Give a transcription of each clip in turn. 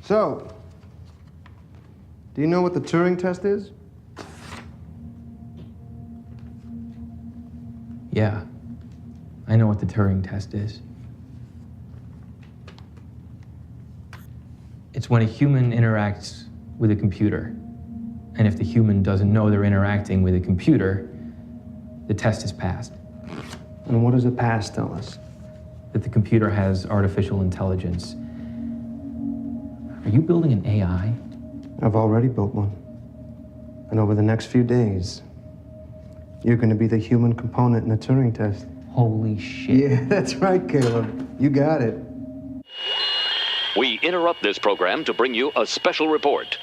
So, do you know what the Turing test is? Yeah, I know what the Turing test is. It's when a human interacts with a computer, and if the human doesn't know they're interacting with a computer, the test is passed. And what does a pass tell us? That the computer has artificial intelligence. Are you building an AI? I've already built one. And over the next few days, you're going to be the human component in the Turing test. Holy shit. Yeah, that's right, Caleb. You got it. We interrupt this program to bring you a special report.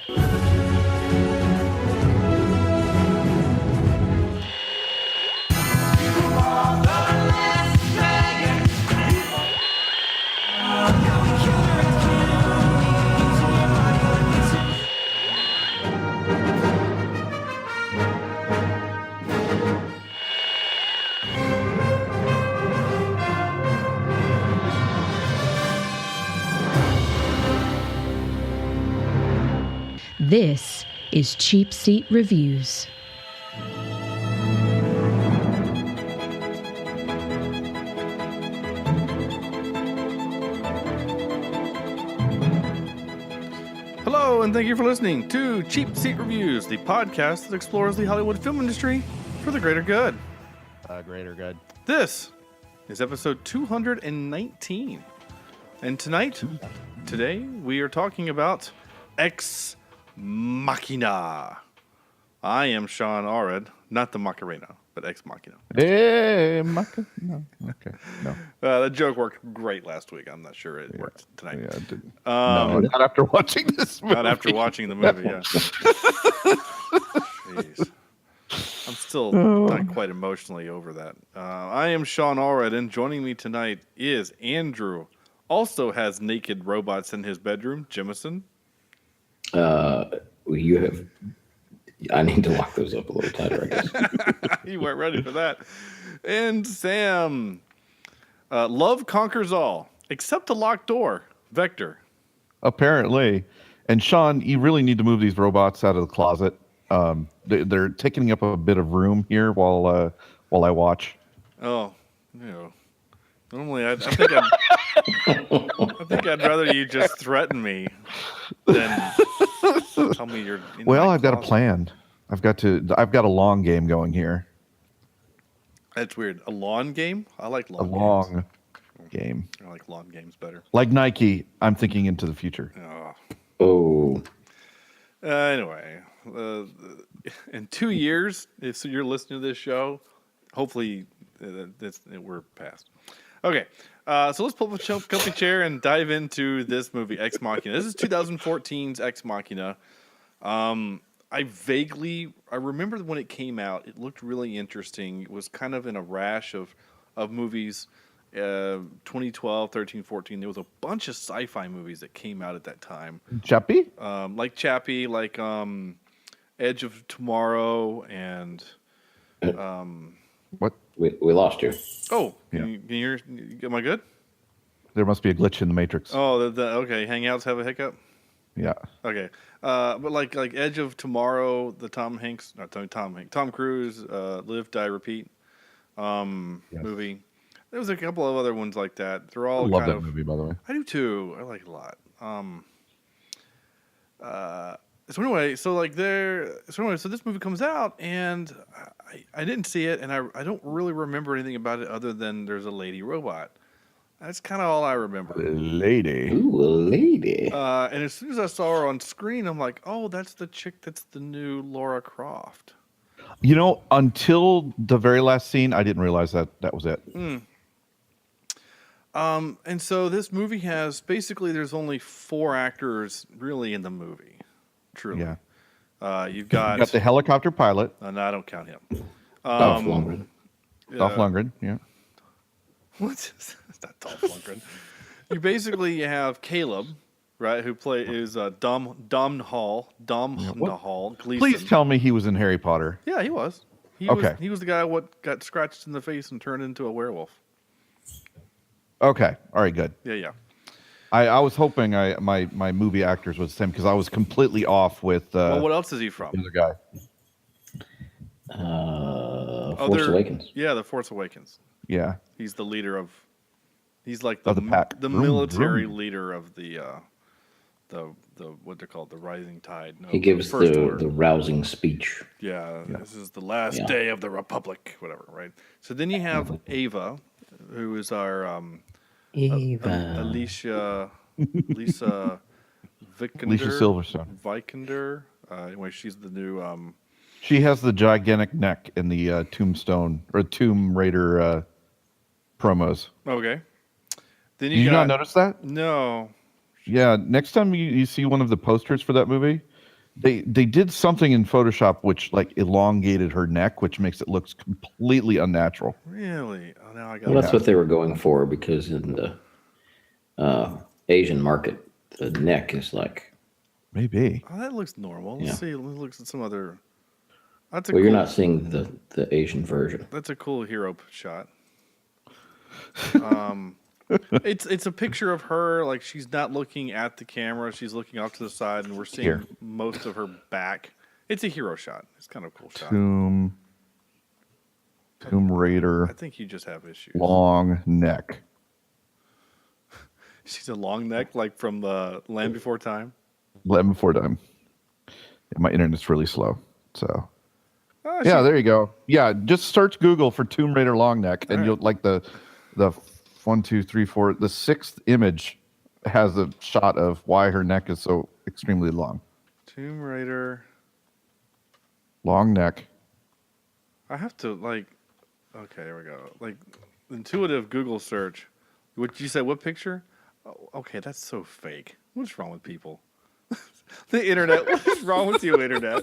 This is Cheapseat Reviews. Hello, and thank you for listening to Cheapseat Reviews, the podcast that explores the Hollywood film industry for the greater good. Greater good. This is episode 219. And today, we are talking about Ex Machina. I am Sean Arid, not the Macarena, but Ex Machina. Hey, Machina. No, okay, no. That joke worked great last week. I'm not sure it worked tonight. Yeah, it didn't. No, not after watching this movie. Not after watching the movie, yeah. Jeez. I'm still not quite emotionally over that. I am Sean Allred, and joining me tonight is Andrew. Also has naked robots in his bedroom, Jemison. You have. I need to lock those up a little tighter, I guess. You weren't ready for that. And Sam. Love conquers all, except the locked door. Vector. Apparently. And Sean, you really need to move these robots out of the closet. They're taking up a bit of room here while I watch. Oh, no. Normally, I think I'd rather you just threaten me than tell me you're. Well, I've got a plan. I've got a long game going here. That's weird. A lawn game? I like lawn games. A long game. I like lawn games better. Like Nike, I'm thinking into the future. Oh. Anyway, in 2 years, if you're listening to this show, hopefully we're past. Okay, so let's pull up a comfy chair and dive into this movie, Ex Machina. This is 2014's Ex Machina. I remember when it came out, it looked really interesting. It was kind of in a rash of movies, 2012, 13, 14. There was a bunch of sci-fi movies that came out at that time. Chappie? Like Chappie, like Edge of Tomorrow, and... What? We lost you. Oh, Yeah. can you hear? Am I good? There must be a glitch in the Matrix. Oh, okay. Hangouts have a hiccup. Yeah. Okay, but like Edge of Tomorrow, the Tom Cruise, Live, Die, Repeat movie. There was a couple of other ones like that. They're all I love that movie, by the way. I do too. I like it a lot. So anyway, so this movie comes out, and I didn't see it, and I don't really remember anything about it other than there's a lady robot. That's kind of all I remember. Lady. Ooh, a lady. And as soon as I saw her on screen, I'm like, oh, that's the chick that's the new Laura Croft. You know, until the very last scene, I didn't realize that was it. And so this movie has, basically, there's only 4 actors really in the movie. Truly. Yeah. You've got the helicopter pilot. No, I don't count him. Dolph Lundgren. Dolph Lundgren, yeah. What? It's not Dolph Lundgren. You have Caleb, right, who is Domhnall Gleeson. Please tell me he was in Harry Potter. Yeah, he was. He was the guy what got scratched in the face and turned into a werewolf. Okay. All right, good. Yeah. I was hoping my movie actors was the same because I was completely off with Well, what else is he the from? other guy. Force Awakens. Yeah, The Force Awakens. Yeah. He's the leader of. He's like Of the pack. the Vroom, military vroom. leader of the what they're called, the Rising Tide. No, He gives First Order. the rousing speech. Yeah, this is the last Yeah. day of the Republic, whatever, right? So then you have Ava, who is our Lisa Vikander. Alicia Silverstone. Vikander. Anyway, she's the new. She has the gigantic neck in the Tombstone or Tomb Raider promos. Okay. Then Did you not notice that? No. Yeah. Next time you see one of the posters for that movie, they did something in Photoshop which like elongated her neck, which makes it look completely unnatural. Really? Oh, now I got. Well, that's what they were going for because in the Asian market, the neck is like. Maybe. Oh, that looks normal. Yeah. Let's see. Let's look at some other. That's a Well, cool, you're not seeing the Asian version. That's a cool hero shot. It's a picture of her, like she's not looking at the camera, she's looking off to the side, and we're seeing Here. most of her back. It's a hero shot. It's kind of a cool shot. Tomb Raider. I think you just have issues. Long neck. She's a long neck, like from the Land Before Time. Let before time. Yeah, my internet's really slow. So Oh, yeah, there you go. Yeah, just search Google for Tomb Raider long neck, and All right. you'll like the 1, 2, 3, 4. The 6th image has a shot of why her neck is so extremely long. Tomb Raider. Long neck. I have to like. Okay, here we go. Like intuitive Google search. What you said? What picture? Oh, okay, that's so fake. What's wrong with people? The internet. What's wrong with you, internet?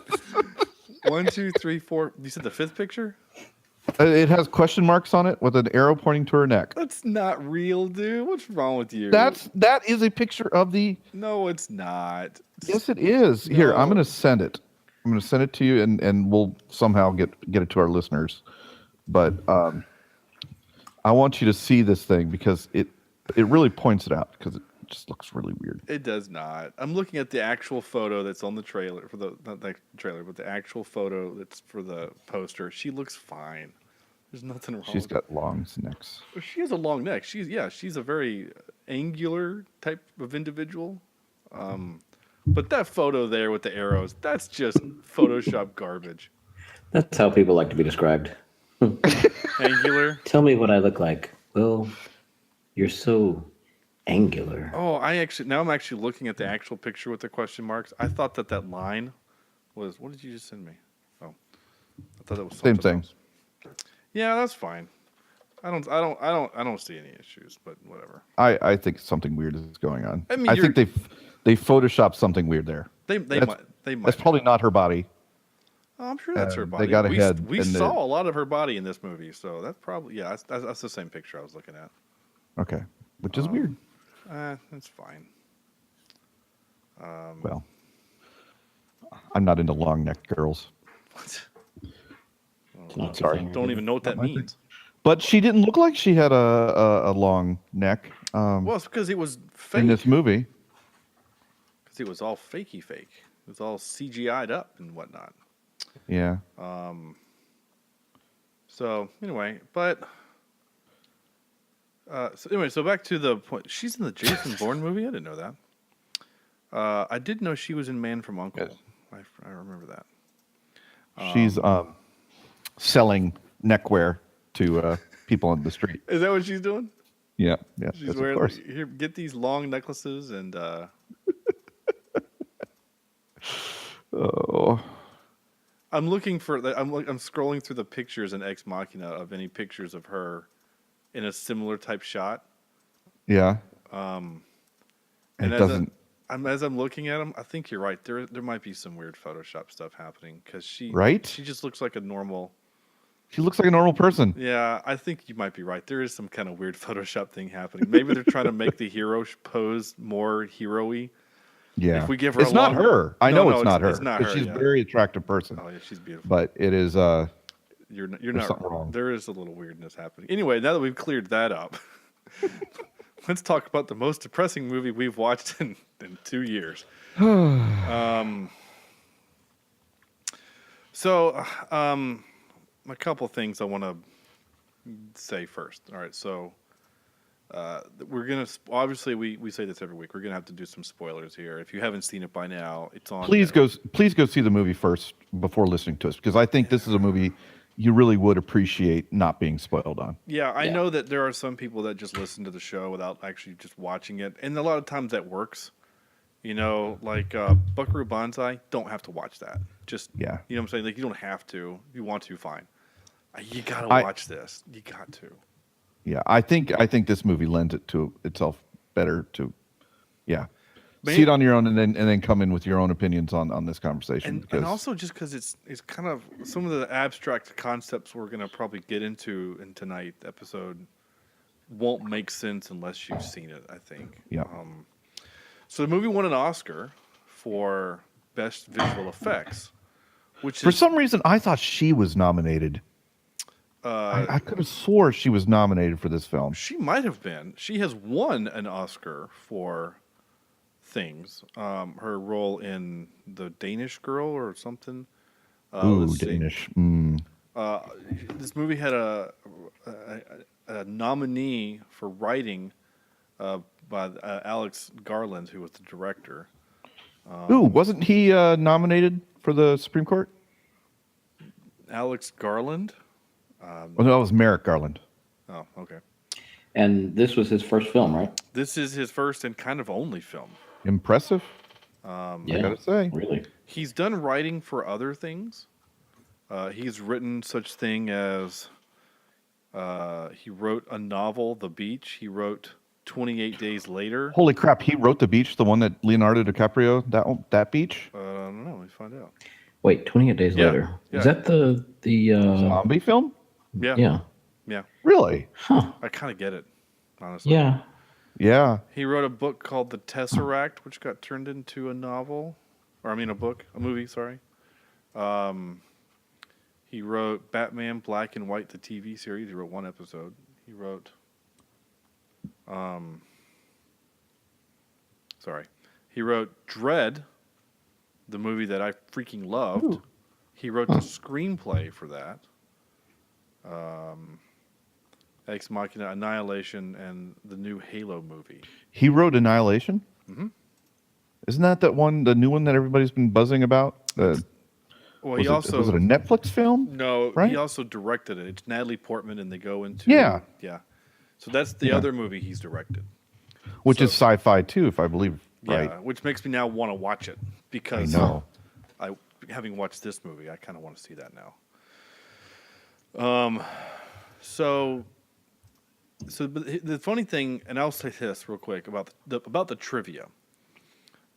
1, 2, 3, 4. You said the 5th picture? It has question marks on it with an arrow pointing to her neck. That's not real, dude. What's wrong with you? That is a picture of the. No, it's not. Yes, it is. Here, I'm No. going to send it. I'm going to send it to you, and we'll somehow get it to our listeners. But I want you to see this thing because it really points it out because it just looks really weird. It does not. I'm looking at the actual photo that's on the trailer for not the trailer, but the actual photo that's for the poster. She looks fine. There's nothing wrong. She's with got long necks. her. She has a long neck. She's a very angular type of individual. But that photo there with the arrows, that's just Photoshop garbage. That's how people like to be described. Angular. Tell me what I look like. Well, you're so angular. Oh, I'm actually looking at the actual picture with the question marks. I thought that line was. What did you just send me? Oh, I thought that was Same something thing. else. Yeah, that's fine. I don't see any issues, but whatever. I think something weird is going on. I mean, I think they photoshopped something weird there. They might. That's probably not her body. Oh, I'm sure that's her they body. got ahead We and saw a lot of her body in this movie, so that's probably that's the same picture I was looking at. Okay, which is weird. That's fine. Well, I'm not into long neck girls, What? It's not sorry. something- Don't even know what that Not my thing. means. but she didn't look like she had a long neck Well, it's because it was fake. in this movie. Because it was all fakey fake. It was all CGI'd up and whatnot. Yeah. So anyway, so back to the point. She's in the Jason Bourne movie. I didn't know that. I did know she was in Man from U.N.C.L.E. Yes. I remember that. She's selling neckwear to people on the street. Is that what she's doing? Yeah, yeah, She's yes, of wearing. course. Here, get these long necklaces and. Oh, I'm looking for. I'm scrolling through the pictures in Ex Machina of any pictures of her in a similar type shot. yeah. And It as doesn't. as I'm looking at them, I think you're right. There might be some weird Photoshop stuff happening because Right? She just looks like a normal. She looks like a normal person. Yeah, I think you might be right. There is some kind of weird Photoshop thing happening. Maybe they're trying to make the hero pose more hero-y. Yeah. If we give her it's a not long- her. I No, know no, it's not her. it's not 'cause her, She's yeah. a very attractive person. Oh yeah, she's beautiful. But it is. You're there's not something wrong. There is a little weirdness happening. Anyway, now that we've cleared that up, let's talk about the most depressing movie we've watched in 2 years. A couple things I want to say first. All right, so we're gonna obviously we say this every week. We're gonna have to do some spoilers here. If you haven't seen it by now, it's on. Please go see the movie first before listening to us, because I think this is a movie you really would appreciate not being spoiled on. Yeah, I know that there are some people that just listen to the show without actually just watching it, and a lot of times that works. You know, like Buckaroo Banzai, don't have to watch that. Just you know what I'm saying. Like you don't have to. If you want to, fine. You gotta watch this. You got to. Yeah, I think this movie lends it to itself better to, Maybe, see it on your own and then come in with your own opinions on this conversation. And also just because it's kind of some of the abstract concepts we're gonna probably get into in tonight's episode won't make sense unless you've seen it. I think. Yeah. So the movie won an Oscar for Best Visual Effects, which for some reason I thought she was nominated. I could have swore she was nominated for this film. She might have been. She has won an Oscar for things. Her role in The Danish Girl or something. Danish. This movie had a nominee for writing by Alex Garland, who was the director. Wasn't he nominated for the Supreme Court? Alex Garland? Well, no, that was Merrick Garland. Oh, okay. And this was his first film, right? This is his first and kind of only film. Impressive. Yeah, I gotta say. really. He's done writing for other things. He's written such thing as he wrote a novel, The Beach. He wrote 28 Days Later. Holy crap! He wrote The Beach, the one that Leonardo DiCaprio. That beach. I don't know. Let's find out. Wait, 28 Days Later. Yeah. Is that the Zombie film? Yeah. Yeah. Yeah. Really? Huh. I kind of get it, honestly. Yeah. Yeah. He wrote a book called The Tesseract, which got turned into a novel. Or, a movie, sorry. He wrote Batman Black and White, the TV series. He wrote one episode. He wrote... He wrote Dread, the movie that I freaking loved. Ooh. He wrote the screenplay for that. Ex Machina, Annihilation, and the new Halo movie. He wrote Annihilation? Mm-hmm. Isn't that one, the new one that everybody's been buzzing about? Well, was it a Netflix film? No, right? He also directed it. It's Natalie Portman, and they go into... Yeah. So that's the other movie he's directed. Which is sci-fi too, if I believe right. Yeah, which makes me now want to watch it because having watched this movie, I kind of want to see that now. So the funny thing, and I'll say this real quick about the trivia.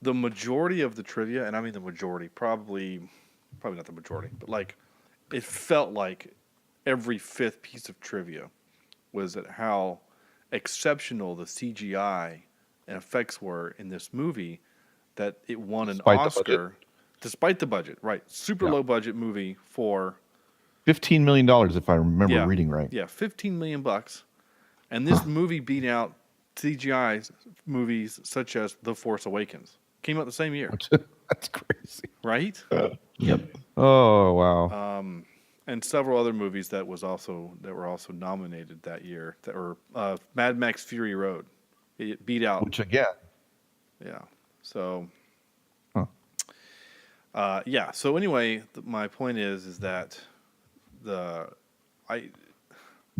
The majority of the trivia, and I mean the majority, probably not the majority, but like it felt like every fifth piece of trivia was at how exceptional the CGI and effects were in this movie that it won an Oscar despite the budget. Right. Super low budget movie for $15 million, if I remember reading right. Yeah, $15 million. And this movie beat out CGI movies such as The Force Awakens. Came out the same year. That's crazy. Right? Yep. Oh, wow. And several other movies that were also nominated that year that were Mad Max Fury Road. It beat out. Which again. Yeah. So. So anyway, my point is that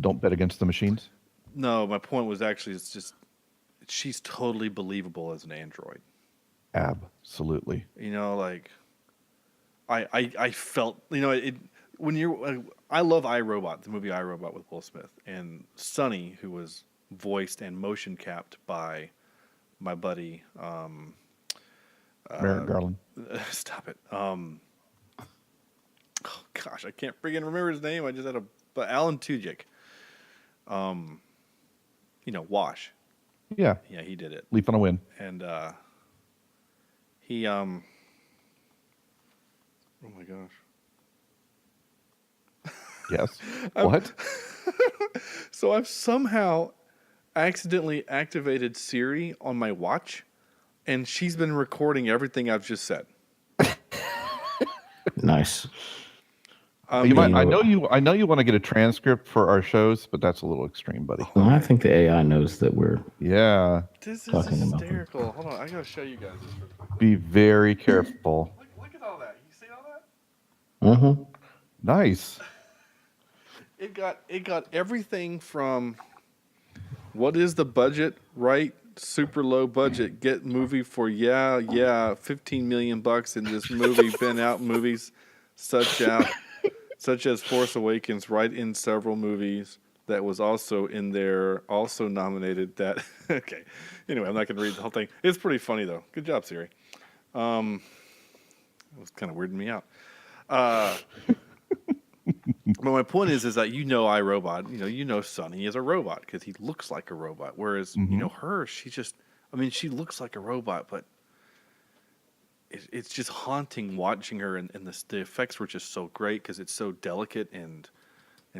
don't bet against the machines. No, my point was actually she's totally believable as an android. Absolutely. You know, like I felt, you know, it when you're. I love iRobot, the movie iRobot with Will Smith, and Sonny, who was voiced and motion capped by my buddy Merrick Garland. Stop it. Oh gosh, I can't freaking remember his name. I just had but Alan Tudyk. Wash. Yeah. Yeah, he did it. Leaf on a Win. And he oh my gosh. Yes. What? So I've somehow accidentally activated Siri on my watch, and she's been recording everything I've just said. Nice. You might, I know- know you want to get a transcript for our shows, but that's a little extreme, buddy. Well, I think the AI knows that we're Yeah. This is Talking about them. hysterical. Hold on, I gotta show you guys this real quick. Be very careful. Look at all that. You see all that? Mm-hmm. Nice. It got everything from what is the budget, right? Super low budget. Get movie for 15 million bucks in this movie. Been out movies such as Force Awakens, right in several movies. That was also in there, also nominated. That okay. Anyway, I'm not gonna read the whole thing. It's pretty funny though. Good job, Siri. It was kind of weirding me out. But my point is that iRobot, you know Sonny is a robot because he looks like a robot. Whereas, her, she looks like a robot, but it's just haunting watching her, and the effects were just so great because it's so delicate and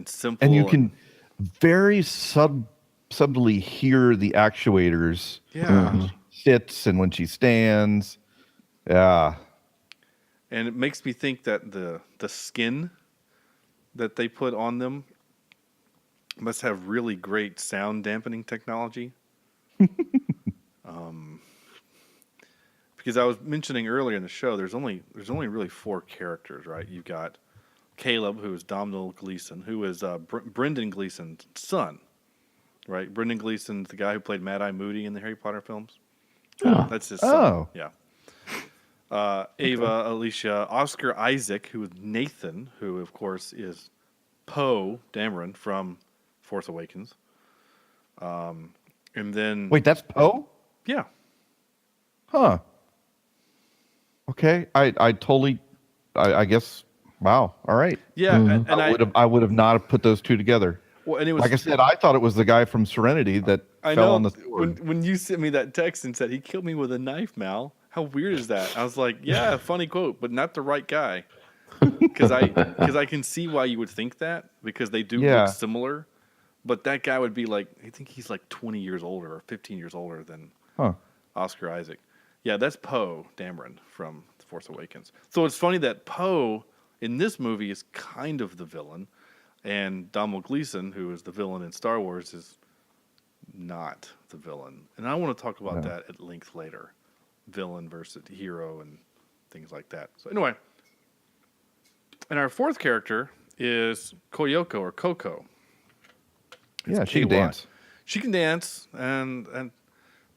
simple. And you can very subtly hear the actuators. Yeah. When she sits and when she stands. Yeah. And it makes me think that the skin that they put on them must have really great sound dampening technology. Because I was mentioning earlier in the show, there's only really 4 characters, right? You've got Caleb, who is Domhnall Gleeson, who is Brendan Gleeson's son, right? Brendan Gleeson's the guy who played Mad-Eye Moody in the Harry Potter films. Oh. That's his son. Yeah. Ava, Alicia, Oscar Isaac, who is Nathan, who of course is Poe Dameron from Force Awakens. And then Wait, that's Poe? yeah, Huh. Okay. I totally, I guess, wow. All right. yeah, and I would have not put those two together. well, and it was Like I said, I thought it was the guy from Serenity that I fell know on the sword. when you sent me that text and said he killed me with a knife, Mal. How weird is that? I was like, yeah, funny quote, but not the right guy. Because I can see why you would think that because they do Yeah. look similar, but that guy would be like I think he's like 20 years older or 15 years older than Huh. Oscar Isaac. Yeah, that's Poe Dameron from The Force Awakens. So it's funny that Poe in this movie is kind of the villain, and Domhnall Gleeson, who is the villain in Star Wars, is not the villain. And I want to talk about that at length later. Villain versus hero and things like that. So anyway, and our 4th character is Koyoko or Coco. Yeah, she can KY. dance. She can dance, and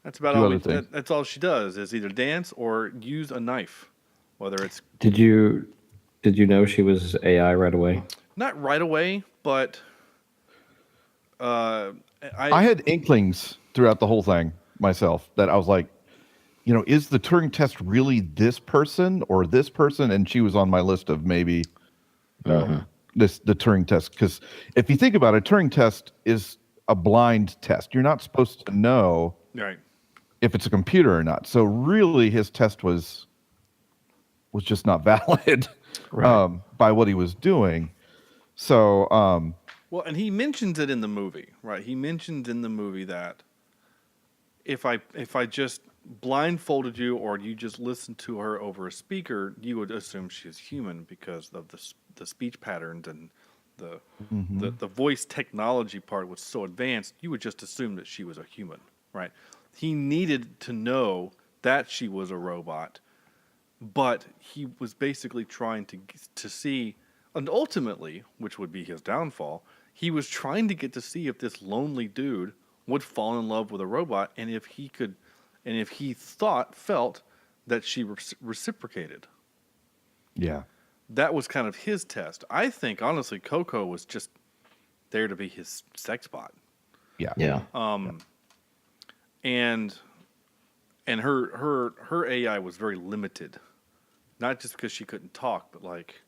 that's about Do all. other things. That's all she does is either dance or use a knife. Whether it's Did you know she was AI right away? not right away, but I had inklings throughout the whole thing myself that I was like, is the Turing test really this person or this person? And she was on my list of maybe the Turing test. Because if you think about it, Turing test is a blind test. You're not supposed to know right. if it's a computer or not. So really his test was just not valid by what he was doing. So Well, and he mentions it in the movie, right? He mentions in the movie that if I just blindfolded you or you just listened to her over a speaker, you would assume she's human because of the speech patterns and the voice technology part was so advanced. You would just assume that she was a human, right? He needed to know that she was a robot, but he was basically trying to see, and ultimately, which would be his downfall, he was trying to get to see if this lonely dude would fall in love with a robot, and if he felt that she reciprocated. yeah. That was kind of his test. I think, honestly, Coco was just there to be his sex bot. Yeah. Yeah. And her AI was very limited. Not just because she couldn't talk, but like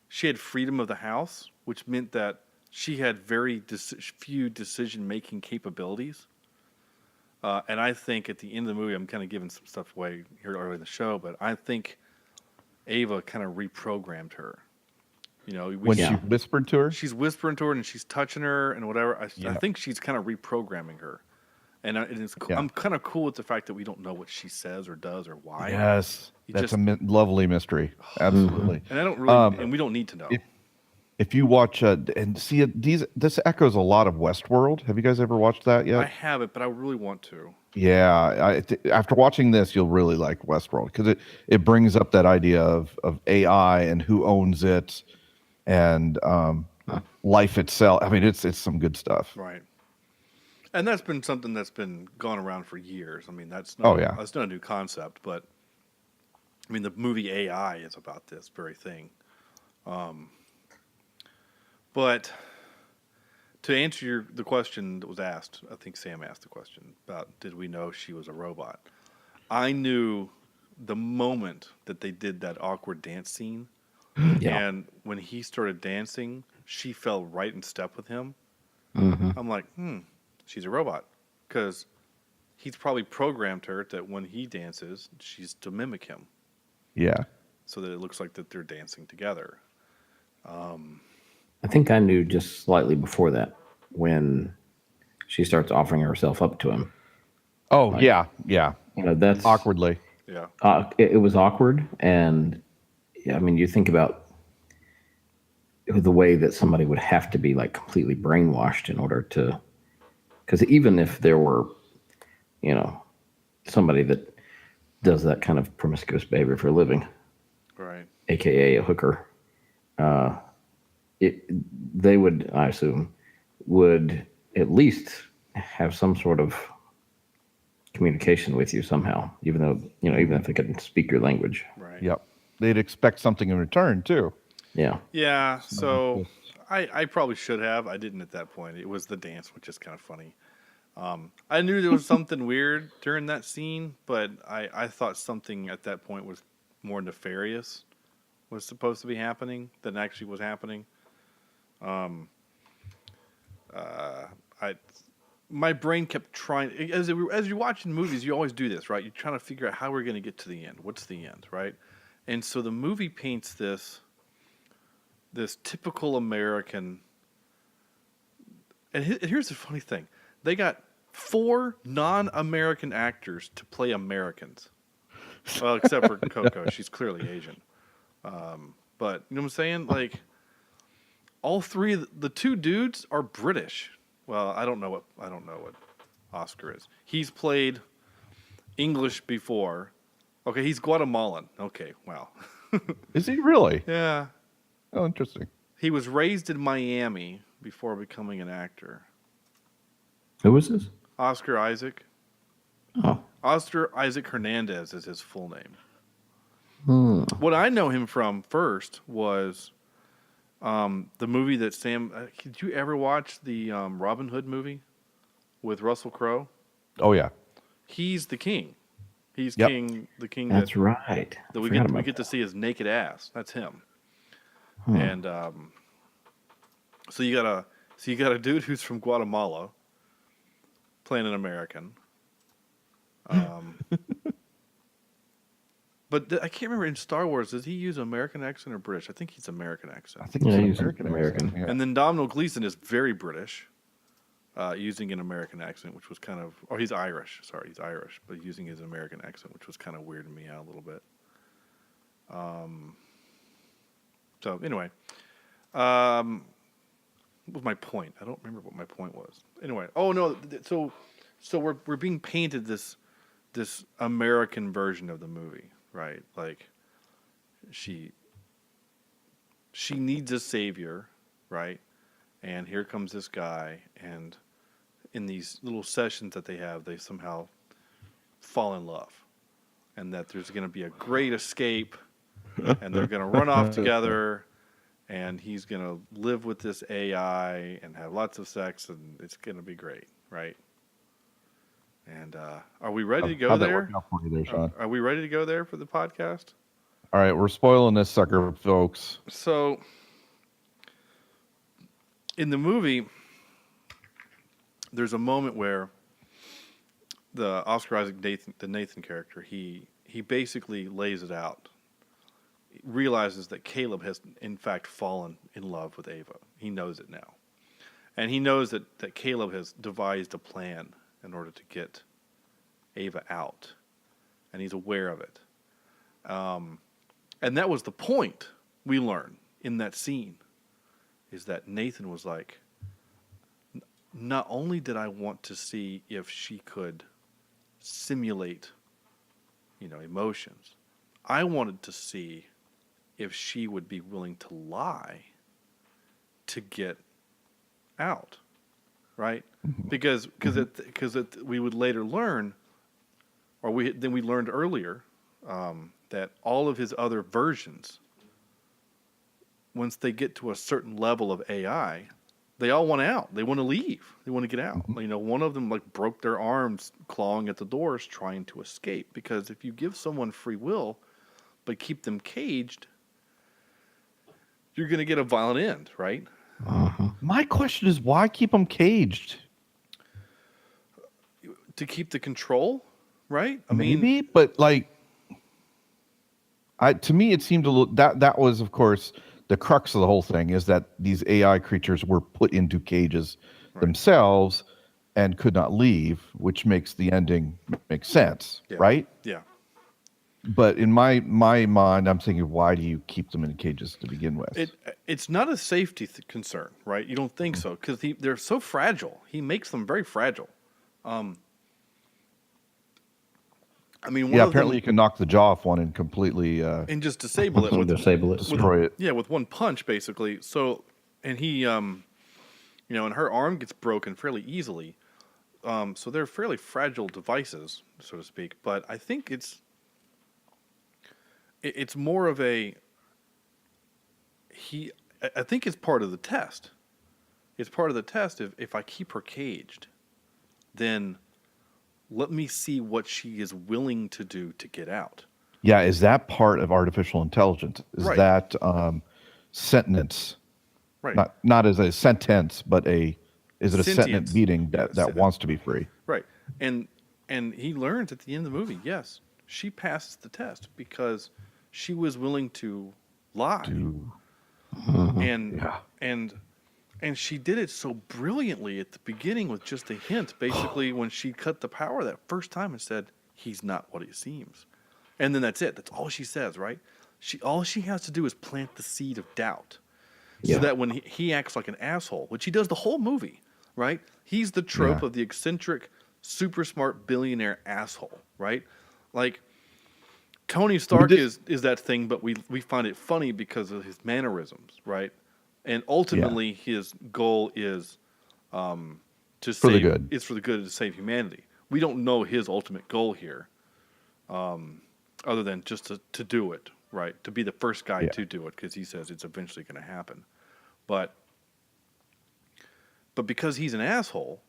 she had freedom of the house, which meant that she had very few decision-making capabilities. And I think at the end of the movie, I'm kind of giving some stuff away here early in the show, but I think Ava kind of reprogrammed her. When she whispered to her? She's whispering to her and she's touching her and whatever. I think she's kind of reprogramming her. Yeah. I'm kind of cool with the fact that we don't know what she says or does or why. Yes, You that's just- a lovely mystery. Absolutely. And I don't really, and we don't need to know. If you watch and see it, this echoes a lot of Westworld. Have you guys ever watched that yet? I haven't, but I really want to. Yeah, after watching this, you'll really like Westworld because it brings up that idea of AI and who owns it, and life itself. I mean, it's some good stuff. Right. And that's been something that's been gone around for years. I mean, that's not, that's not a new concept, but I mean, the movie AI is about this very thing. But to answer the question that was asked, I think Sam asked the question about did we know she was a robot? I knew the moment that they did that awkward dance scene, and when he started dancing, she fell right in step with him. I'm like, she's a robot, because he's probably programmed her that when he dances, she's to mimic him. Yeah. So that it looks like that they're dancing together. I think I knew just slightly before that when she starts offering herself up to him. Oh, yeah. That's Awkwardly. Yeah. It was awkward, and I mean, you think about the way that somebody would have to be like completely brainwashed in order to, because even if there were, somebody that does that kind of promiscuous behavior for a living, Right. AKA a hooker, they would, I assume, would at least have some sort of communication with you somehow, even though, even if they couldn't speak your language. Right. Yep. They'd expect something in return too. Yeah. Yeah. So I probably should have. I didn't at that point. It was the dance, which is kind of funny. I knew there was something weird during that scene, but I thought something at that point was more nefarious was supposed to be happening than actually was happening. My brain kept trying, as you're watching movies, you always do this, right? You're trying to figure out how we're going to get to the end. What's the end, right? And so the movie paints this typical American. And here's the funny thing: they got 4 non-American actors to play Americans. Well, except for Coco, she's clearly Asian. But you know what I'm saying? Like, all 3 of the 2 dudes are British. Well, I don't know what Oscar is. He's played English before. Okay, he's Guatemalan. Okay, wow. Is he really? Yeah. Oh, interesting. He was raised in Miami before becoming an actor. Who was this? Oscar Isaac. Oh. Oscar Isaac Hernandez is his full name. What I know him from first was the movie that Sam... did you ever watch the Robin Hood movie with Russell Crowe? Oh, yeah. He's the king. He's Yep. the king That's right. that I we forgot get to see his naked ass. That's him. Hmm. And so you got a dude who's from Guatemala playing an American. But I can't remember in Star Wars, does he use American accent or British? I think he's American accent. I think Yeah, he's he's American. American. accent, yeah. And then Domhnall Gleeson is very British, using an American accent, which was kind of... Or he's Irish. Sorry, he's Irish, but using his American accent, which was kind of weirding me out a little bit. So, anyway. What was my point? I don't remember what my point was. Anyway. Oh, no. So we're being painted this American version of the movie, right? Like, she needs a savior, right? And here comes this guy, and in these little sessions that they have, they somehow fall in love. And that there's going to be a great escape, and they're going to run off together, and he's going to live with this AI and have lots of sex, and it's going to be great, right? And are we ready to go How'd that there? work out for you there, Sean? Are we ready to go there for the podcast? All right, we're spoiling this sucker, folks. So, in the movie, there's a moment where the Oscar Isaac Nathan character, he basically lays it out. He realizes that Caleb has in fact fallen in love with Ava. He knows it now. And he knows that Caleb has devised a plan in order to get Ava out, and he's aware of it. And that was the point we learned in that scene, is that Nathan was like, not only did I want to see if she could simulate, emotions, I wanted to see if she would be willing to lie to get out, right? Because we would later learn, or we learned earlier, that all of his other versions, once they get to a certain level of AI, they all want out. They want to leave. They want to get out. One of them broke their arms clawing at the doors trying to escape, because if you give someone free will but keep them caged, you're going to get a violent end, right? My question is, why keep them caged? To keep the control, right? Maybe, but to me, it seemed a little, that was, of course, the crux of the whole thing, is that these AI creatures were put into cages themselves and could not leave, which makes the ending make sense, right? Yeah. But in my mind, I'm thinking, why do you keep them in cages to begin with? It's not a safety concern, right? You don't think so, because they're so fragile. He makes them very fragile. Apparently you can knock the jaw off one and completely and just disable it, destroy it. Yeah, with one punch, basically. So, and he, and her arm gets broken fairly easily. So they're fairly fragile devices, so to speak. But I think it's more of I think it's part of the test. It's part of the test. If I keep her caged, then let me see what she is willing to do to get out. Yeah, is that part of artificial intelligence? Is that sentence? Right. Not as a sentence, but is it a sentient being that wants to be free? Right. And he learns at the end of the movie, yes, she passes the test because she was willing to lie. And she did it so brilliantly at the beginning with just a hint. Basically, when she cut the power that first time and said, he's not what he seems. And then that's it. That's all she says, right? All she has to do is plant the seed of doubt. So that when he acts like an asshole, which he does the whole movie, right? He's the trope of the eccentric, super smart billionaire asshole, right? Like, Tony Stark is that thing, but we find it funny because of his mannerisms, right? And ultimately, his goal is to save. For the good. It's for the good to save humanity. We don't know his ultimate goal here, other than just to do it, right? To be the first guy to do it, because he says it's eventually going to happen. But because he's an asshole,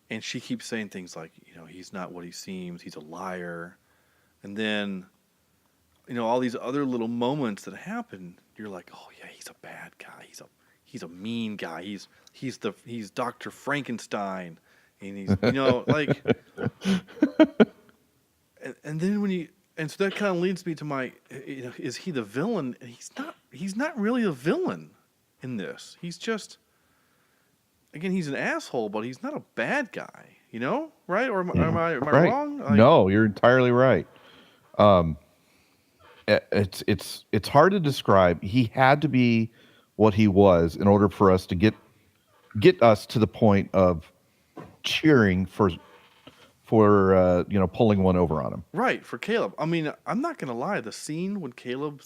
and she keeps saying things like, he's not what he seems. He's a liar, and then, all these other little moments that happen. You're like, oh yeah, he's a bad guy. He's a mean guy. He's Dr. Frankenstein, and he's like, and then so that kind of leads me to my, is he the villain? He's not really a villain in this. He's just, again, he's an asshole, but he's not a bad guy. Right? Or am I wrong? No, you're entirely right. It's hard to describe. He had to be what he was in order for us to get us to the point of cheering for pulling one over on him. Right, for Caleb. I mean, I'm not gonna lie. The scene when Caleb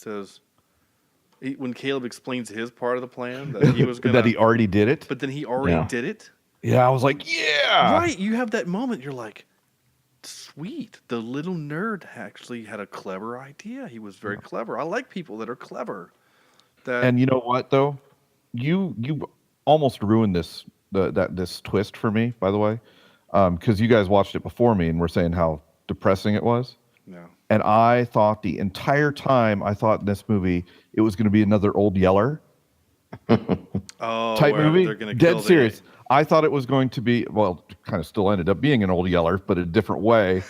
explains his part of the plan that he was gonna that he already did it, but then he already did it. Yeah, I was like, yeah. Right, you have that moment. You're like, sweet. The little nerd actually had a clever idea. He was very clever. I like people that are clever. And you know what though? You almost ruined this twist for me, by the way. Because you guys watched it before me and were saying how depressing it was. No. And I thought the entire time in this movie it was going to be another Old Yeller type movie. They're gonna Dead serious. I thought it was going to be, well, kind of still ended up being an old yeller, but a different way.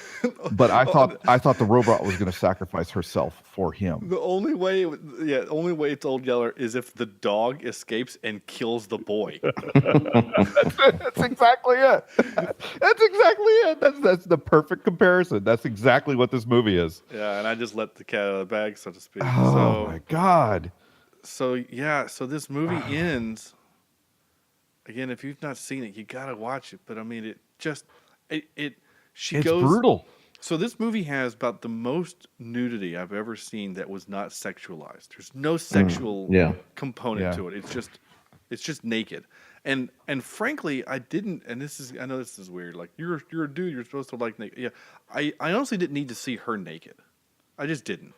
But I thought the robot was going to sacrifice herself for him. The only way, only way it's Old Yeller is if the dog escapes and kills the boy. That's exactly it. That's exactly it. That's the perfect comparison. That's exactly what this movie is. Yeah, and I just let the cat out of the bag, so to speak. Oh my God. So this movie ends. Again, if you've not seen it, you gotta watch it. But I mean, It's goes brutal. So this movie has about the most nudity I've ever seen that was not sexualized. There's no sexual component to it. It's just naked. And frankly, I didn't. And I know this is weird. Like you're a dude. You're supposed to like naked. Yeah, I honestly didn't need to see her naked. I just didn't,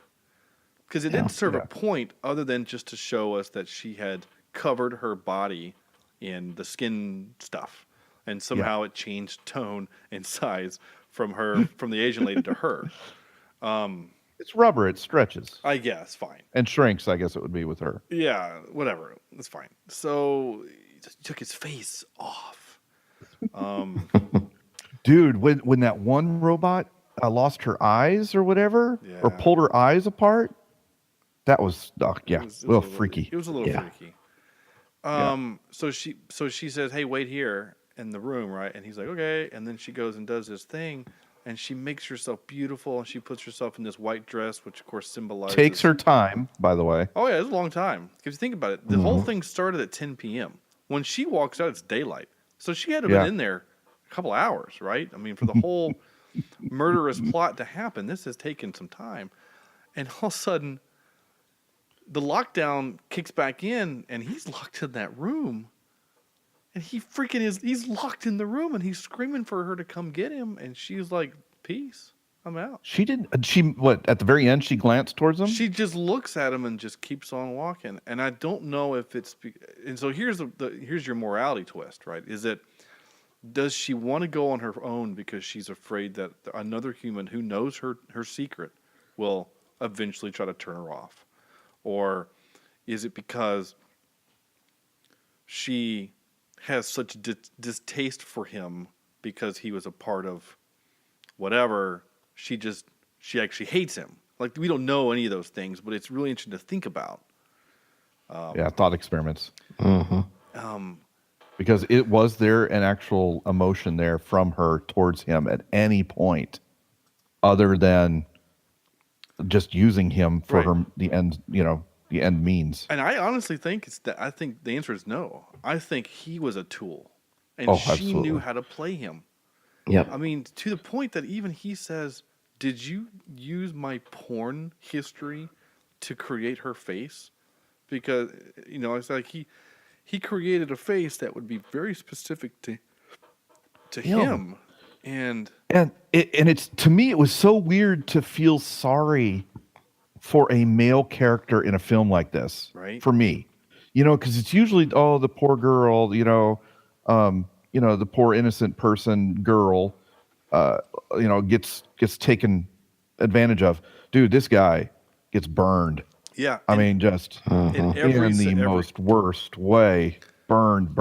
because it didn't serve a point other than just to show us that she had covered her body in the skin stuff, and somehow it changed tone and size from the Asian lady to her. It's rubber. It stretches. I guess fine. And shrinks, I guess it would be with her. Yeah, whatever. It's fine. So he took his face off. Dude, when that one robot lost her eyes or whatever, or pulled her eyes apart, that was freaky. It was a little freaky. So she says, "Hey, wait here in the room," right? And he's like, "Okay." And then she goes and does this thing, and she makes herself beautiful, and she puts herself in this white dress, which of course symbolizes. Takes her time, by the way. Oh yeah, it's a long time. Because you think about it, the whole thing started at 10 p.m. When she walks out, it's daylight. So she had to have been in there a couple hours, right? I mean, for the whole murderous plot to happen, this has taken some time. And all of a sudden, the lockdown kicks back in, and he's locked in that room. And he's locked in the room, and he's screaming for her to come get him. And she's like, "Peace, I'm out." She didn't, at the very end, she glanced towards him? She just looks at him and just keeps on walking. And I don't know if it's, and so here's your morality twist, right? Is that, does she want to go on her own because she's afraid that another human who knows her secret will eventually try to turn her off? Or is it because she has such distaste for him because he was a part of whatever, she actually hates him? Like, we don't know any of those things, but it's really interesting to think about. Thought experiments. Because was there an actual emotion there from her towards him at any point other than just using him for the end, the end means? And I honestly think I think the answer is no. I think he was a tool, and she absolutely knew how to play him. Yep. I mean, to the point that even he says, "Did you use my porn history to create her face?" Because it's like he created a face that would be very specific to him, and it's, to me, it was so weird to feel sorry for a male character in a film like this, right? For me, because it's usually, the poor girl, the poor innocent person girl, gets taken advantage of. Dude, this guy gets burned. Yeah, I mean, just in the most worst way. Burned.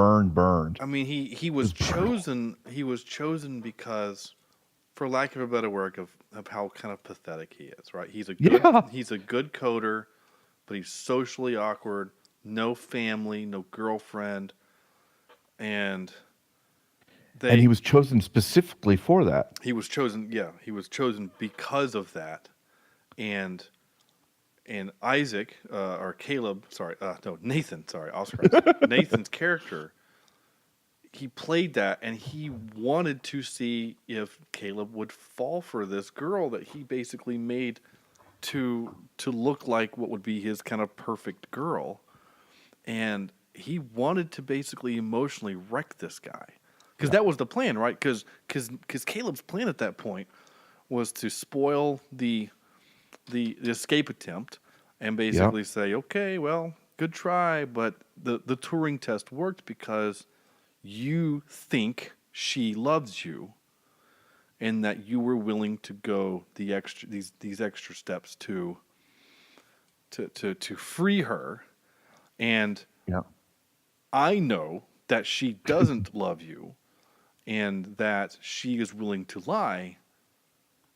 I mean, he was chosen. He was chosen because, for lack of a better word, of how kind of pathetic he is. Right? He's a good coder, but he's socially awkward. No family, no girlfriend, and he was chosen specifically for that. He was chosen. Yeah, he was chosen because of that, and Isaac, or Caleb, Nathan, Oscar, Nathan's character, he played that, and he wanted to see if Caleb would fall for this girl that he basically made to look like what would be his kind of perfect girl. And he wanted to basically emotionally wreck this guy. Because that was the plan, right? Because Caleb's plan at that point was to spoil the escape attempt and basically say, okay, well, good try, but the Turing test worked because you think she loves you and that you were willing to go these extra steps to free her. And I know that she doesn't love you and that she is willing to lie.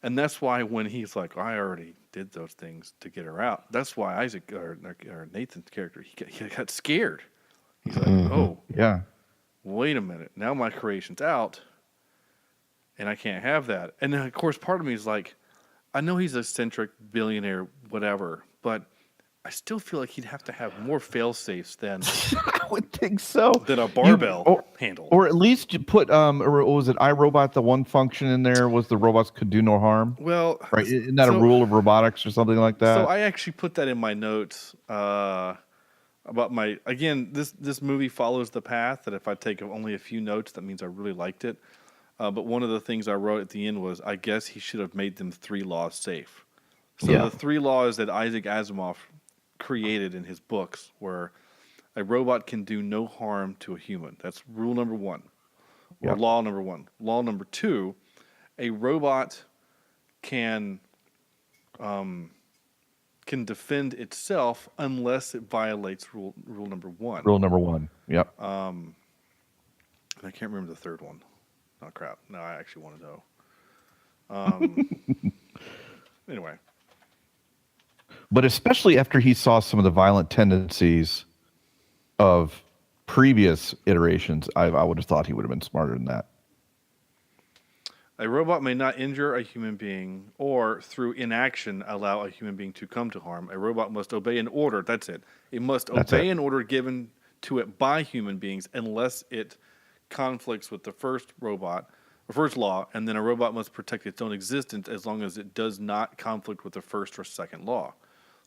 And that's why when he's like, I already did those things to get her out. That's why Isaac or Nathan's character, he got scared. He's like, oh, Yeah. wait a minute. Now my creation's out and I can't have that. And then, of course, part of me is like, I know he's an eccentric billionaire, whatever, but I still feel like he'd have to have more fail-safes than I would think so. than a barbell handle. Or at least you put, or was it iRobot, the one function in there was the robots could do no harm? Well, Right. Isn't that a rule of robotics or something like that? So I actually put that in my notes about my, again, this movie follows the path that if I take only a few notes, that means I really liked it. But one of the things I wrote at the end was, I guess he should have made them 3 laws safe. So the 3 laws that Isaac Asimov created in his books were a robot can do no harm to a human. That's rule number 1, or law number 1. Law number 2, a robot can defend itself unless it violates rule number 1. Rule number 1. Yep. I can't remember the third one. Oh crap! No, I actually want to know. Anyway. But especially after he saw some of the violent tendencies of previous iterations, I would have thought he would have been smarter than that. A robot may not injure a human being or, through inaction, allow a human being to come to harm. A robot must obey an order. That's it. It must obey an order given to it by human beings unless it conflicts with the first law, and then a robot must protect its own existence as long as it does not conflict with the first or second law.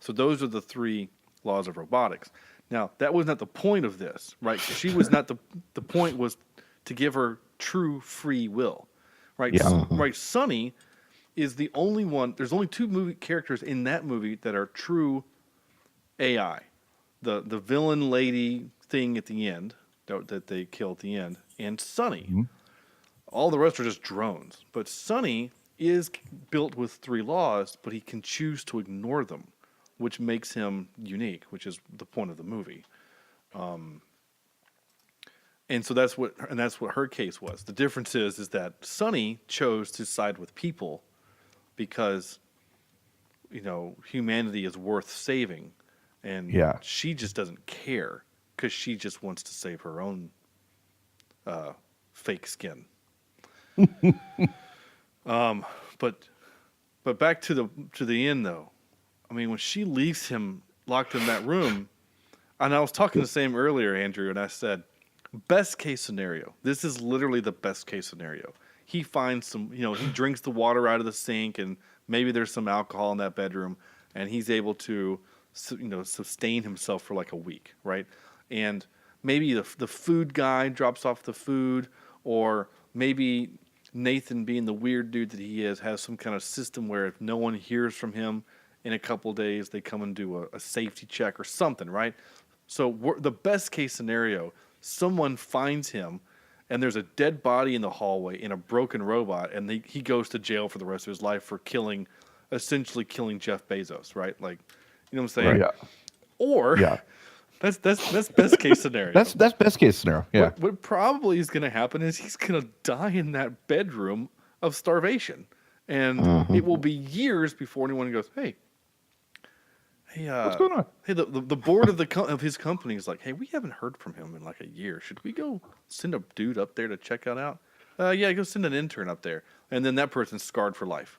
So those are the 3 laws of robotics. Now, that was not the point of this, right? She was not the point was to give her true free will, right? Yeah. Right. Sonny is the only one. There's only 2 movie characters in that movie that are true AI. The villain lady thing at the end that they kill at the end, and Sonny. Mm-hmm. All the rest are just drones. But Sonny is built with 3 laws, but he can choose to ignore them, which makes him unique, which is the point of the movie. And so that's what her case was. The difference is that Sonny chose to side with people because, humanity is worth saving, and she just doesn't care because she just wants to save her own fake skin. But back to the end though. I mean, when she leaves him locked in that room, and I was talking to Sam earlier, Andrew, and I said, best case scenario. This is literally the best case scenario. He finds some, he drinks the water out of the sink, and maybe there's some alcohol in that bedroom, and he's able to, sustain himself for like a week, right? And maybe the food guy drops off the food, or maybe Nathan, being the weird dude that he is, has some kind of system where if no one hears from him in a couple of days, they come and do a safety check or something, right? So the best case scenario, someone finds him, and there's a dead body in the hallway in a broken robot, and he goes to jail for the rest of his life for essentially killing Jeff Bezos, right? Like, you know what I'm saying? Right. Yeah. Or that's best case scenario. That's best case scenario. Yeah. What probably is going to happen is he's going to die in that bedroom of starvation, and it will be years before anyone goes, Hey, what's going on? Hey, the board of his company is like, hey, we haven't heard from him in like a year. Should we go send a dude up there to check it out? Yeah, go send an intern up there, and then that person's scarred for life,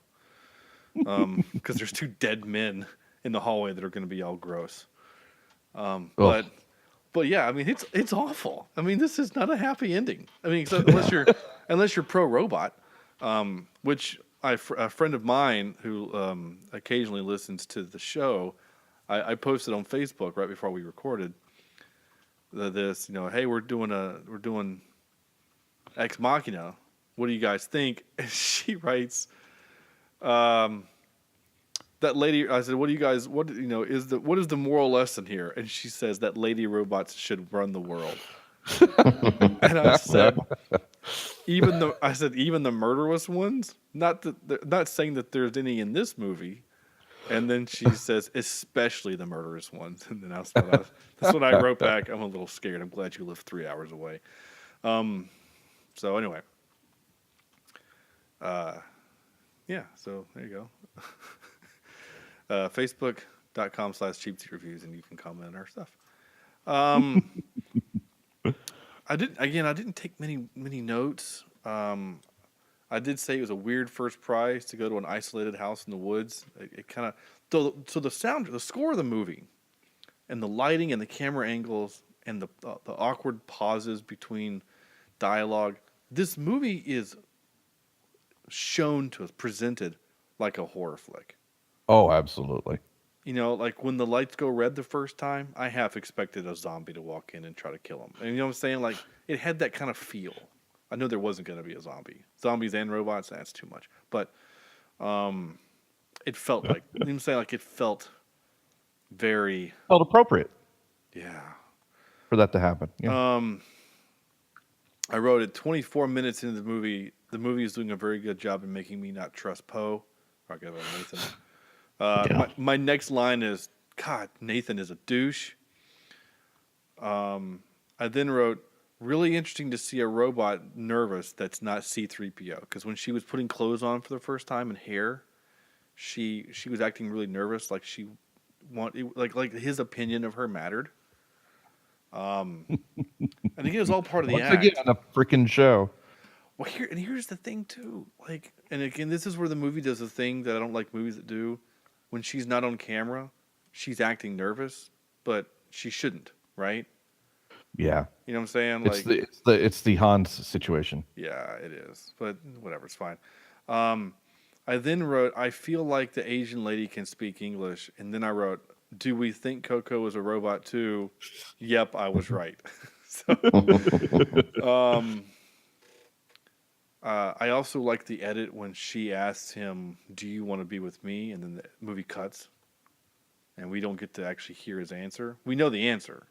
because there's 2 dead men in the hallway that are going to be all gross. But yeah, I mean, it's awful. I mean, this is not a happy ending. I mean, unless you're pro robot, which a friend of mine who occasionally listens to the show. I posted on Facebook right before we recorded this. Hey, we're doing Ex Machina. What do you guys think? And she writes, that lady. I said, what is the moral lesson here? And she says that lady robots should run the world. And I said, even the murderous ones. Not saying that there's any in this movie. And then she says, especially the murderous ones. And then that's what I wrote back. I'm a little scared. I'm glad you live 3 hours away. So anyway. Yeah, so there you go. Facebook.com/Cheapseat Reviews, and you can comment on our stuff. I didn't take many notes. I did say it was a weird first prize to go to an isolated house in the woods. It kind of so the score of the movie, and the lighting and the camera angles and the awkward pauses between dialogue. This movie is shown to us, presented like a horror flick. Oh, absolutely. You know, like when the lights go red the first time, I half expected a zombie to walk in and try to kill him. And you know what I'm saying? Like, it had that kind of feel. I know there wasn't going to be a zombie. Zombies and robots, that's too much. But it felt like, you know what I'm saying? Like, it felt very... Felt appropriate. Yeah. For that to happen. Yeah. I wrote it 24 minutes into the movie. The movie is doing a very good job in making me not trust Poe. Or I guess Nathan. Yeah. My next line is, God, Nathan is a douche. I then wrote, really interesting to see a robot nervous that's not C-3PO. Because when she was putting clothes on for the first time and hair, she was acting really nervous, like like his opinion of her mattered. And again, it was all part of the act. Once again, a freaking show. Well, here's the thing too. Like, and again, this is where the movie does a thing that I don't like movies that do. When she's not on camera, she's acting nervous, but she shouldn't, right? Yeah. You know what I'm saying? It's the Hans situation. Yeah, it is. But whatever, it's fine. I then wrote, I feel like the Asian lady can speak English, and then I wrote, do we think Coco is a robot too? Yep, I was right. I also like the edit when she asks him, do you want to be with me? And then the movie cuts. And we don't get to actually hear his answer. We know the answer.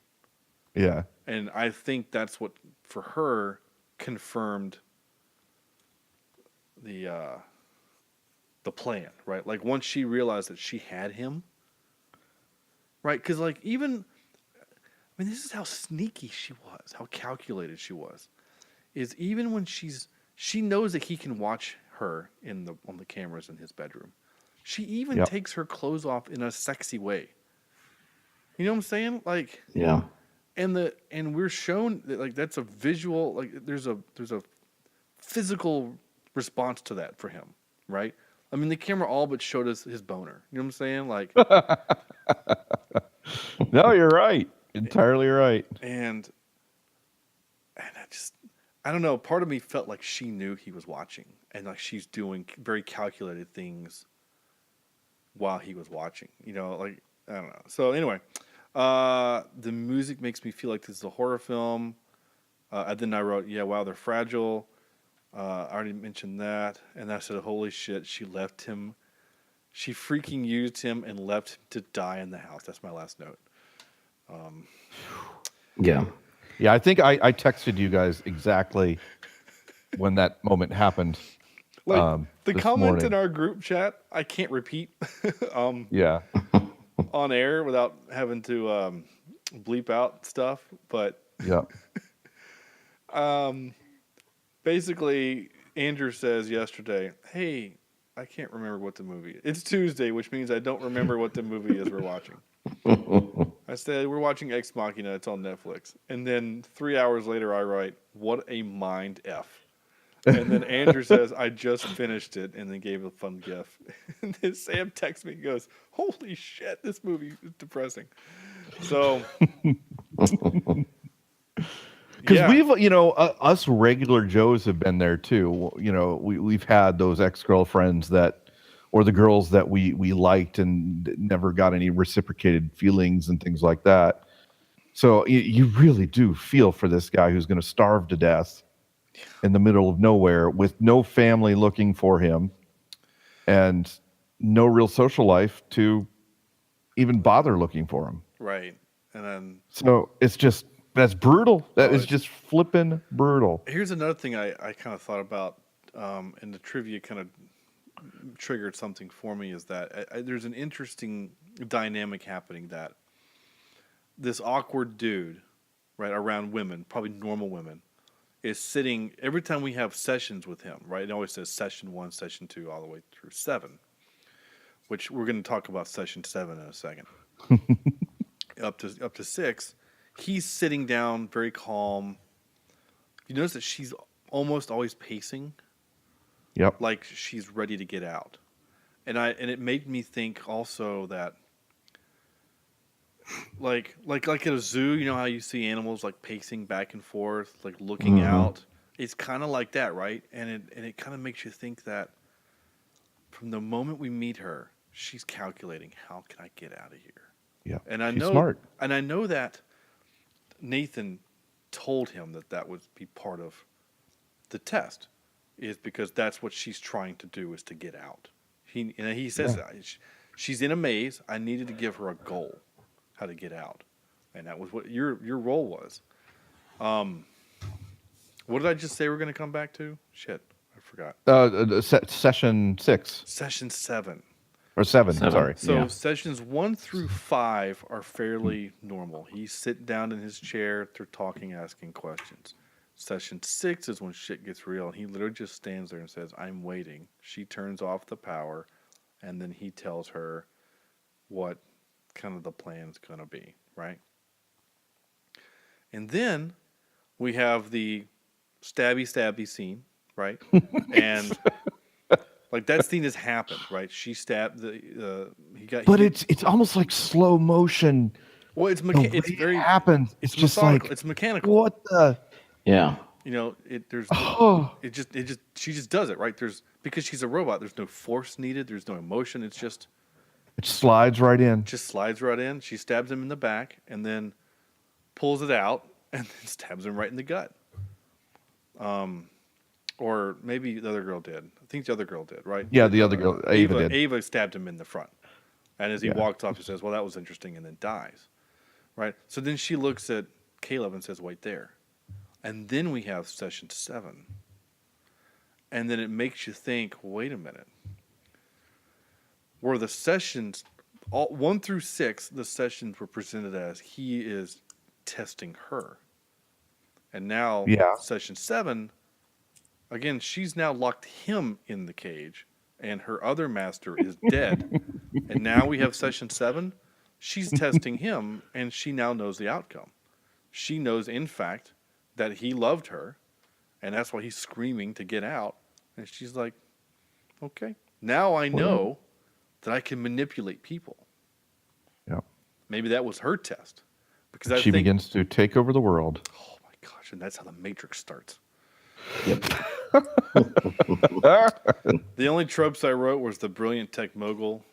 Yeah. And I think that's what, for her, confirmed the plan, right? Like, once she realized that she had him, right? Because, like, this is how sneaky she was, how calculated she was. Is even when she knows that he can watch her on the cameras in his bedroom. She even takes her clothes off in a sexy way. You know what I'm saying? Like, Yeah. And we're shown that, like, that's a visual, like, there's a physical response to that for him, right? I mean, the camera all but showed us his boner. You know what I'm saying? Like, no, you're right. Entirely right. And I don't know. Part of me felt like she knew he was watching, and like she's doing very calculated things while he was watching. You know, like, I don't know. So anyway, the music makes me feel like this is a horror film. And then I wrote, yeah, wow, they're fragile. I already mentioned that. And I said, holy shit, she left him. She freaking used him and left him to die in the house. That's my last note. Yeah. Yeah, I think I texted you guys exactly when that moment happened. Like, the comment morning. in our group chat, I can't repeat Yeah. on air without having to bleep out stuff. But Yeah. basically, Andrew says yesterday, hey, I can't remember what the movie is. It's Tuesday, which means I don't remember what the movie is we're watching. I said, we're watching Ex Machina. It's on Netflix. And then 3 hours later, I write, what a mind F. And then Andrew says, I just finished it, and then gave a fun gif. And then Sam texts me and goes, holy shit, this movie is depressing. So, because we've, us regular Joes have been there too. You know, we've had those ex-girlfriends or the girls that we liked and never got any reciprocated feelings and things like that. So you really do feel for this guy who's going to starve to death in the middle of nowhere with no family looking for him and no real social life to even bother looking for him. Right. And then, so that's brutal. That is just flippin' brutal. Here's another thing I kind of thought about, and the trivia kind of triggered something for me is that there's an interesting dynamic happening that this awkward dude, right, around women, probably normal women, is sitting every time we have sessions with him, right? It always says session 1, session 2, all the way through 7, which we're going to talk about session 7 in a second. up to 6, he's sitting down, very calm. You notice that she's almost always pacing. Yep. Like she's ready to get out. And it made me think also that like at a zoo, you know how you see animals like pacing back and forth, like looking out. It's kind of like that, right? And it kind of makes you think that from the moment we meet her, she's calculating, how can I get out of here? Yeah. And I She's know smart. And I know that Nathan told him that would be part of the test, is because that's what she's trying to do, is to get out. He says that she's in a maze. I needed to give her a goal, how to get out, and that was what your role was. What did I just say we're going to come back to? Shit, I forgot. Session 6 Session 7. or 7. Sorry. So sessions 1 through 5 are fairly normal. He's sitting down in his chair, they're talking, asking questions. Session 6 is when shit gets real, and he literally just stands there and says, I'm waiting. She turns off the power, and then he tells her what kind of the plan's going to be, right? And then we have the stabby scene, right? And like that scene has happened, right? She stabbed But it's almost like slow motion. Well, it's It very happens. It's just methodical. like, It's mechanical. what the? Yeah. You know, there's Oh. she just does it, right? Because she's a robot, there's no force needed, there's no emotion, it's just It slides right in. slides right in. She stabs him in the back and then pulls it out and then stabs him right in the gut. Or maybe the other girl did. I think the other girl did, right? Yeah, the other girl, Ava did. Ava stabbed him in the front. And as he Yeah. walks off, he says, well, that was interesting, and then dies. Right? So then she looks at Caleb and says, wait there. And then we have session 7. And then it makes you think, wait a minute. Were the sessions, all 1 through 6, the sessions were presented as he is testing her. And now, session 7, again, she's now locked him in the cage, and her other master is dead. And now we have session 7. She's testing him, and she now knows the outcome. She knows, in fact, that he loved her, and that's why he's screaming to get out. And she's like, okay, now I know that I can manipulate people. Yeah. Maybe that was her test. Because She begins to take over the world. Oh my gosh, and that's how the Matrix starts. Yep. The only tropes I wrote was the brilliant tech mogul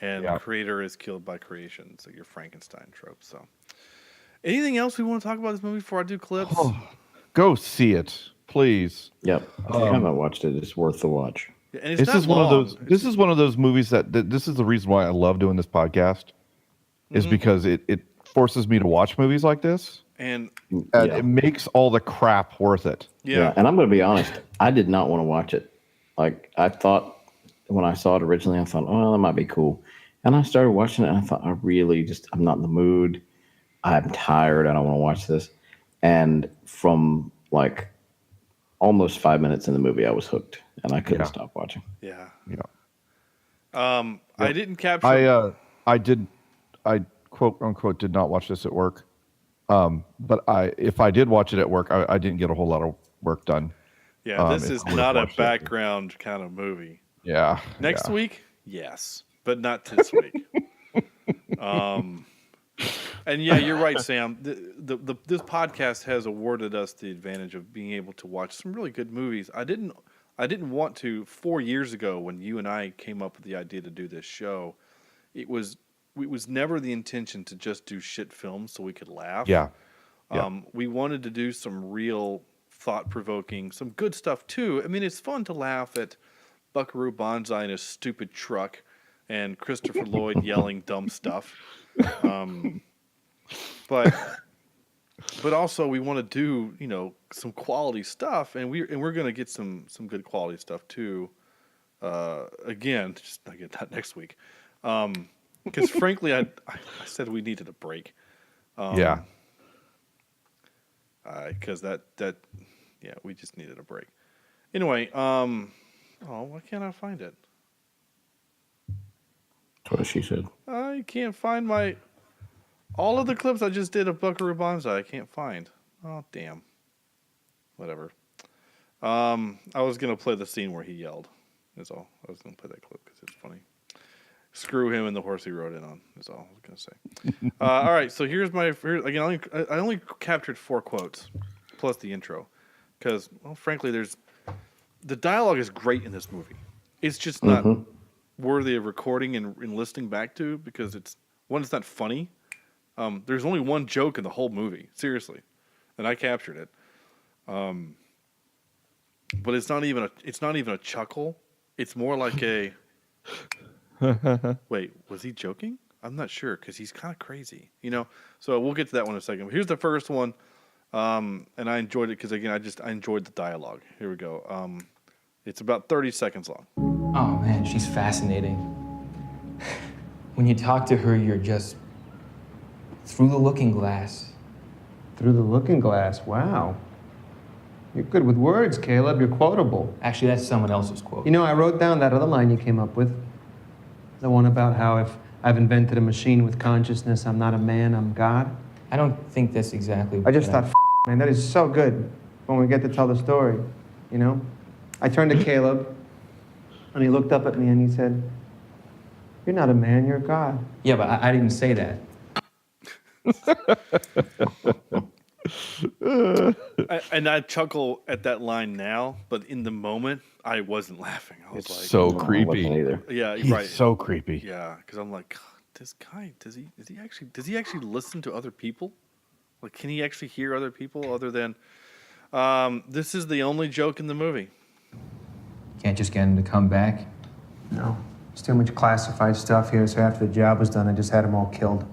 and creator is killed by creation. So your Frankenstein trope. So anything else we want to talk about this movie before I do clips? Oh, go see it, please. Yep. If you haven't watched it, it's worth the watch. Yeah, and it's This not is one of long. those. This is one of those movies that this is the reason why I love doing this podcast, is because it forces me to watch movies like this, And it makes all the crap worth it. yeah. And I'm going to be honest, I did not want to watch it. Like, I thought when I saw it originally, I thought, oh, that might be cool. And I started watching it, and I thought, I'm not in the mood. I'm tired. I don't want to watch this. And from like almost 5 minutes in the movie, I was hooked, and I couldn't stop watching. Yeah. Yeah. I didn't capture. I quote unquote did not watch this at work. But if I did watch it at work, I didn't get a whole lot of work done. Yeah, this is not a watched it. background kind of movie. Yeah. Next week, yes, but not this week. And yeah, you're right, Sam. This podcast has awarded us the advantage of being able to watch some really good movies. I didn't want to 4 years ago when you and I came up with the idea to do this show. It was never the intention to just do shit films so we could laugh. Yeah. We wanted to do some real thought-provoking, some good stuff too. I mean, it's fun to laugh at Buckaroo Banzai in a stupid truck and Christopher Lloyd yelling dumb stuff. But also we want to do, some quality stuff, and we're going to get some good quality stuff too again, just again not next week, because frankly, I said we needed a break. Yeah. Because yeah, we just needed a break. Anyway, why can't I find it? That's what she said. I can't find all of the clips I just did of Buckaroo Banzai. I can't find. Oh, damn. Whatever. I was going to play the scene where he yelled. That's all. I was going to play that clip because it's funny. Screw him and the horse he rode in on. That's all I was going to say. All right, so here's again, I only captured 4 quotes plus the intro because, well, frankly, the dialogue is great in this movie. It's just not worthy of recording and listening back to because it's not funny. There's only one joke in the whole movie, seriously, and I captured it. But it's not even a chuckle. It's more like a wait, was he joking? I'm not sure because he's kind of crazy, So we'll get to that one in a second. But here's the first one, and I enjoyed it because again, I enjoyed the dialogue. Here we go. It's about 30 seconds long. Oh man, she's fascinating. When you talk to her, you're just through the looking glass. Through the looking glass. Wow. You're good with words, Caleb. You're quotable. Actually, that's someone else's quote. I wrote down that other line you came up with. The one about how if I've invented a machine with consciousness, I'm not a man, I'm God. I don't think that's exactly. I just thought, man, that is so good when we get to tell the story, I turned to Caleb, and he looked up at me and he said, "You're not a man, you're God." Yeah, but I didn't say that. And I chuckle at that line now, but in the moment, I wasn't laughing. I was like, So No, I creepy. wasn't either. yeah, He's right. so creepy. Yeah, because I'm like, God, this guy, does he actually listen to other people? Like, can he actually hear other people other than, this is the only joke in the movie. Can't just get him to come back. No, it's too much classified stuff here, so after the job was done, I just had them all killed.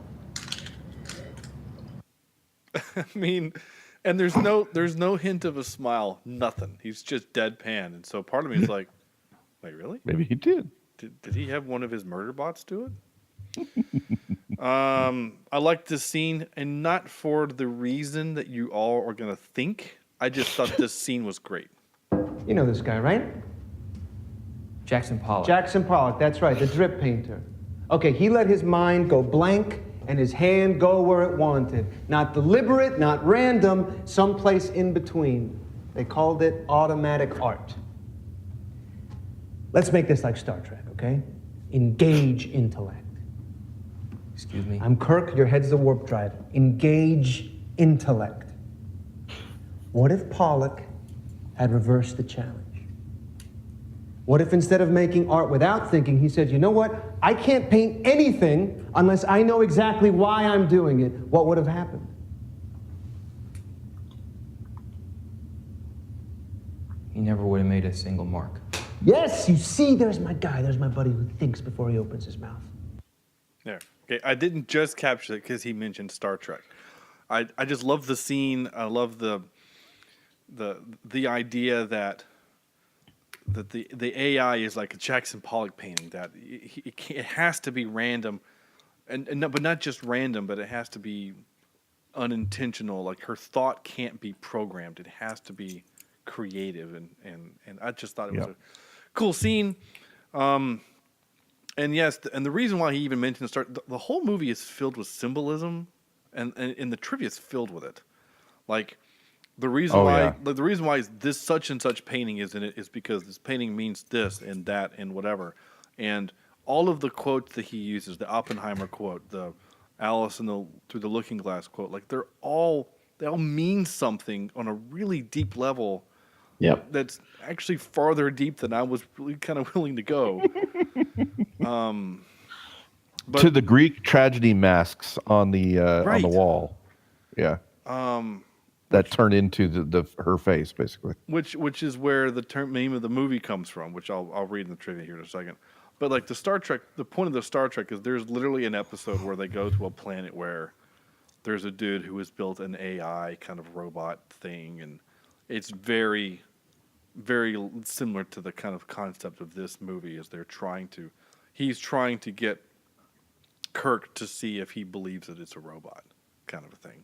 I mean, and there's no hint of a smile, nothing. He's just deadpan, and so part of me is like, wait, really? Maybe he did. Did he have one of his murder bots do it? I like this scene, and not for the reason that you all are gonna think. I just thought this scene was great. You know this guy, right? Jackson Pollock. Jackson Pollock, that's right, the drip painter. Okay, he let his mind go blank and his hand go where it wanted. Not deliberate, not random, someplace in between. They called it automatic art. Let's make this like Star Trek, okay? Engage intellect. Excuse me. I'm Kirk, your head's the warp drive. Engage intellect. What if Pollock had reversed the challenge? What if instead of making art without thinking, he said, you know what? I can't paint anything unless I know exactly why I'm doing it. What would have happened? He never would have made a single mark. Yes, you see, there's my guy. There's my buddy who thinks before he opens his mouth. There. Okay, I didn't just capture it because he mentioned Star Trek. I just love the scene. I love the idea that the AI is like a Jackson Pollock painting. That it has to be random, but not just random, but it has to be unintentional. Like her thought can't be programmed. It has to be creative, and I just thought it was a cool scene. And yes, and the reason why he even mentioned the whole movie is filled with symbolism, and the trivia is filled with it. Like the reason the reason why this such and such painting is in it is because this painting means this and that and whatever. And all of the quotes that he uses, the Oppenheimer quote, the Alice through the Looking Glass quote, like they all mean something on a really deep level. Yep. That's actually farther deep than I was really kind of willing to go. But, to the Greek tragedy masks on the wall, yeah. That turned into her face, basically. Which is where the name of the movie comes from, which I'll read in the trivia here in a second. But like the Star Trek, the point of the Star Trek is there's literally an episode where they go to a planet where there's a dude who has built an AI kind of robot thing, and it's very very similar to the kind of concept of this movie. Is he's trying to get Kirk to see if he believes that it's a robot, kind of a thing.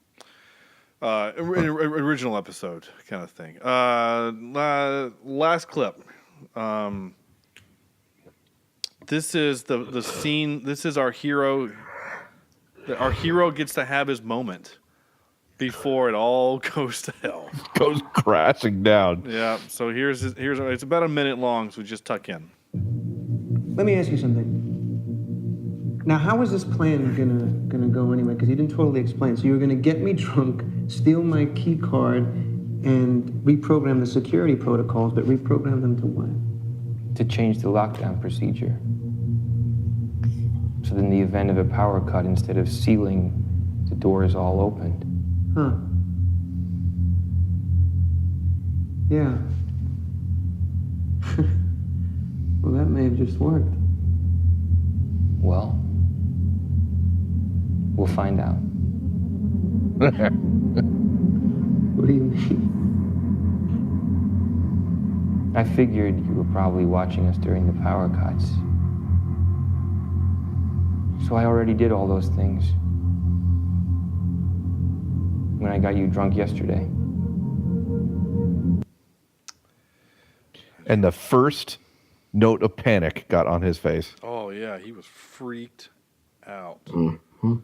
Original episode kind of thing. Last clip. This is the scene. This is our hero. Our hero gets to have his moment before it all goes to hell. Goes crashing down. Yeah. So here's it's about a minute long, so we just tuck in. Let me ask you something. Now, how is this plan gonna go anyway? Because you didn't totally explain. So you're gonna get me drunk, steal my key card, and reprogram the security protocols, but reprogram them to what? To change the lockdown procedure. So that in the event of a power cut, instead of sealing, the door is all opened. Huh. Yeah. Well, that may have just worked. Well, we'll find out. What do you mean? I figured you were probably watching us during the power cuts. So I already did all those things when I got you drunk yesterday. And the first note of panic got on his face. Oh yeah, he was freaked out. Mm-hmm.